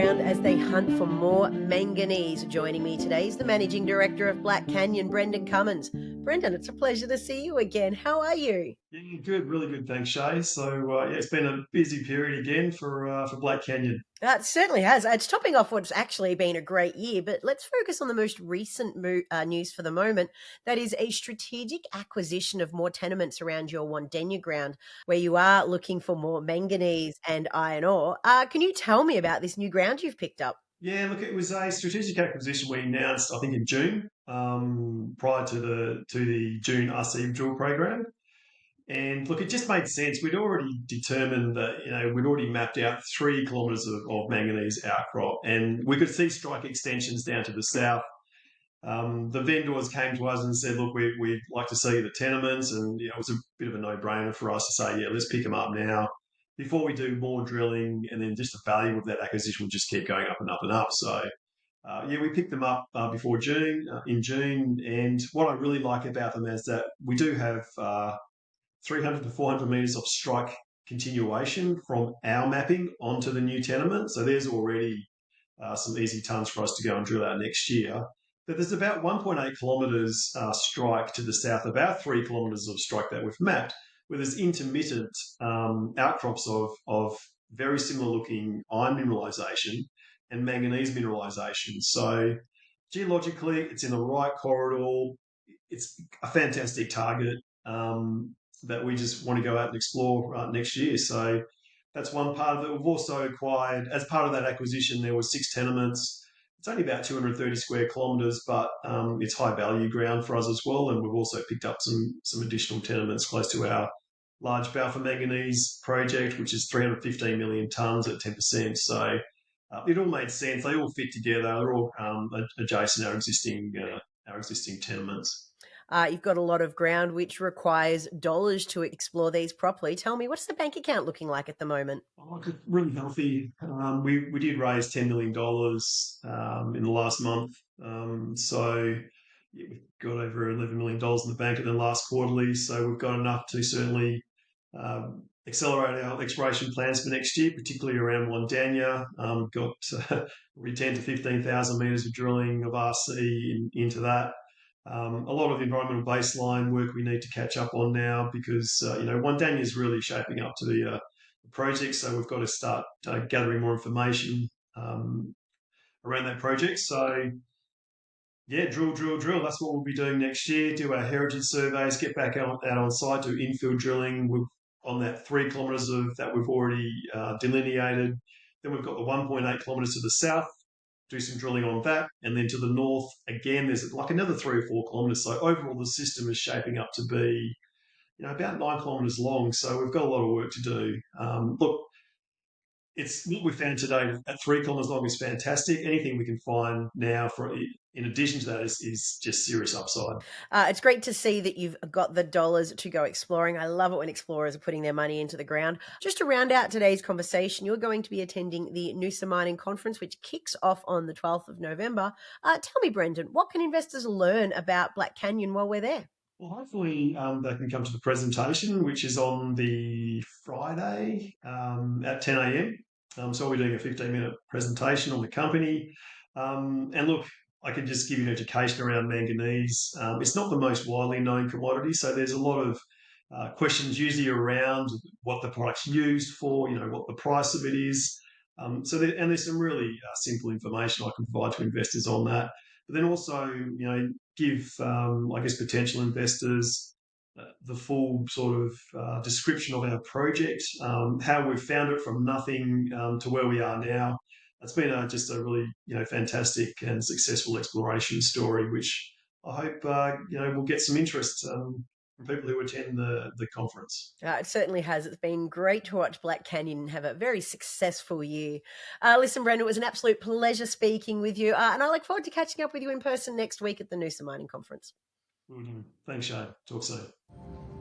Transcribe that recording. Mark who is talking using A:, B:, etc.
A: ground as they hunt for more manganese. Joining me today is the Managing Director of Black Canyon, Brendan Cummins. Brendan, it's a pleasure to see you again. How are you?
B: Yeah, good, really good. Thanks, Shay. So it's been a busy period again for Black Canyon.
A: It certainly has. It's topping off what's actually been a great year, but let's focus on the most recent news for the moment. That is a strategic acquisition of more tenements around your Wandanya ground, where you are looking for more manganese and iron ore. Can you tell me about this new ground you've picked up?
B: Yeah, look, it was a strategic acquisition we announced, I think, in June, prior to the June RC drill program. And look, it just made sense. We'd already determined that, we'd already mapped out 3 kilometres of manganese outcrop, and we could see strike extensions down to the south. The vendors came to us and said, look, we'd like to see the tenements. And it was a bit of a no-brainer for us to say, yeah, let's pick them up now before we do more drilling. And then just the value of that acquisition will just keep going up and up and up. So we picked them up before June, in June. And what I really like about them is that we do have 300 to 400 metres of strike continuation from our mapping onto the new tenement. So there's already some easy tons for us to go and drill out next year. But there's about 1.8 kilometres strike to the south of our 3 kilometres of strike that we've mapped, where there's intermittent outcrops of very similar looking iron mineralisation and manganese mineralisation. So geologically, it's in the right corridor. It's a fantastic target that we just want to go out and explore next year. So that's one part of it. We've also acquired, as part of that acquisition, there were 6 tenements. It's only about 230 square kilometres, but it's high value ground for us as well. And we've also picked up some additional tenements close to our large Balfour Manganese project, which is 315 million tonnes at 10%. So it all made sense. They all fit together. They're all adjacent our existing tenements.
A: You've got a lot of ground which requires dollars to explore these properly. Tell me, what's the bank account looking like at the moment?
B: Oh, really healthy. We did raise $10 million in the last month. So we've got over $11 million in the bank in the last quarterly. So we've got enough to certainly accelerate our exploration plans for next year, particularly around Wandanya. Got probably 10 to 15,000 metres of drilling of RC into that. A lot of environmental baseline work we need to catch up on now because Wandanya is really shaping up to be a project. So we've got to start gathering more information around that project. So yeah, drill. That's what we'll be doing next year. Do our heritage surveys, get back out on site, do infill drilling on that 3 kilometres of that we've already delineated. Then we've got the 1.8 kilometres to the south, do some drilling on that. And then to the north, again, there's like another 3 or 4 kilometres. So overall, the system is shaping up to be, about 9 kilometres long. So we've got a lot of work to do. Look, it's what we found today at 3 kilometres long is fantastic. Anything we can find now in addition to that is just serious upside.
A: It's great to see that you've got the dollars to go exploring. I love it when explorers are putting their money into the ground. Just to round out today's conversation, you're going to be attending the Noosa Mining Conference, which kicks off on the 12th of November. Tell me, Brendan, what can investors learn about Black Canyon while we're there?
B: Well, hopefully they can come to the presentation, which is on the Friday at 10 a.m. So we're doing a 15-minute presentation on the company. And look, I can just give you an education around manganese. It's not the most widely known commodity, so there's a lot of questions usually around what the product's used for, what the price of it is. And there's some really simple information I can provide to investors on that. But then also, give, I guess, potential investors the full sort of description of our project, how we've found it from nothing to where we are now. It's been just a really, fantastic and successful exploration story, which I hope, will get some interest from people who attend the conference.
A: It certainly has. It's been great to watch Black Canyon and have a very successful year. Listen, Brendan, it was an absolute pleasure speaking with you. And I look forward to catching up with you in person next week at the Noosa Mining Conference.
B: Thanks, Shane. Talk soon.